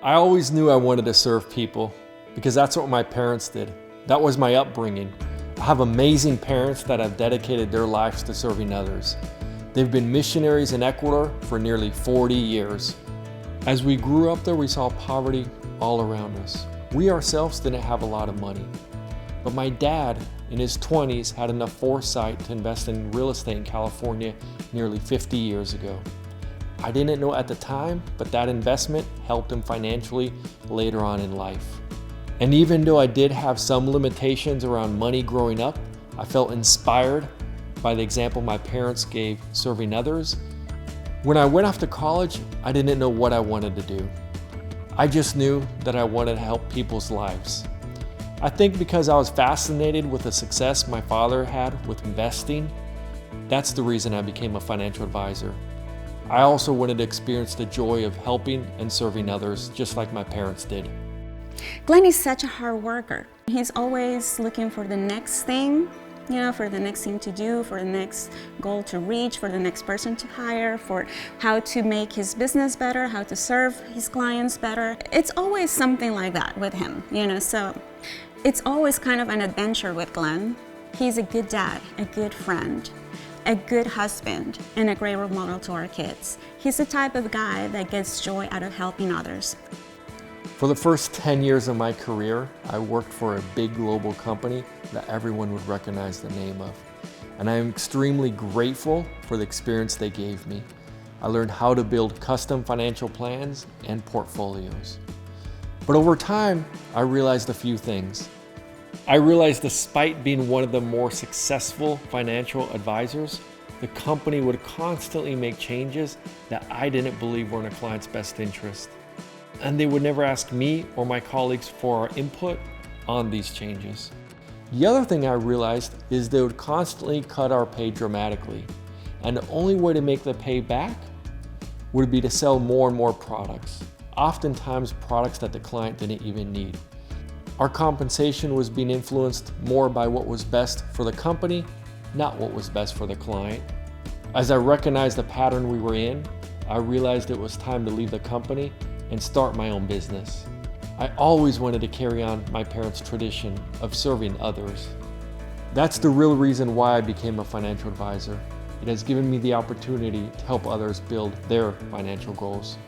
I always knew I wanted to serve people because that's what my parents did. That was my upbringing. I have amazing parents that have dedicated their lives to serving others. They've been missionaries in Ecuador for nearly 40 years. As we grew up there, we saw poverty all around us. We ourselves didn't have a lot of money. But my dad, in his 20s, had enough foresight to invest in real estate in California nearly 50 years ago. I didn't know at the time, but that investment helped him financially later on in life. And even though I did have some limitations around money growing up, I felt inspired by the example my parents gave serving others. When I went off to college, I didn't know what I wanted to do. I just knew that I wanted to help people's lives. I think because I was fascinated with the success my father had with investing, that's the reason I became a financial advisor. I also wanted to experience the joy of helping and serving others, just like my parents did. Glen is such a hard worker. He's always looking for the next thing, for the next thing to do, for the next goal to reach, for the next person to hire, for how to make his business better, how to serve his clients better. It's always something like that with him, so it's always kind of an adventure with Glen. He's a good dad, a good friend, a good husband, and a great role model to our kids. He's the type of guy that gets joy out of helping others. For the first 10 years of my career, I worked for a big global company that everyone would recognize the name of. And I am extremely grateful for the experience they gave me. I learned how to build custom financial plans and portfolios. But over time, I realized a few things. I realized despite being one of the more successful financial advisors, the company would constantly make changes that I didn't believe were in a client's best interest. And they would never ask me or my colleagues for our input on these changes. The other thing I realized is they would constantly cut our pay dramatically. And the only way to make the pay back would be to sell more and more products, oftentimes products that the client didn't even need. Our compensation was being influenced more by what was best for the company, not what was best for the client. As I recognized the pattern we were in, I realized it was time to leave the company and start my own business. I always wanted to carry on my parents' tradition of serving others. That's the real reason why I became a financial advisor. It has given me the opportunity to help others build their financial goals.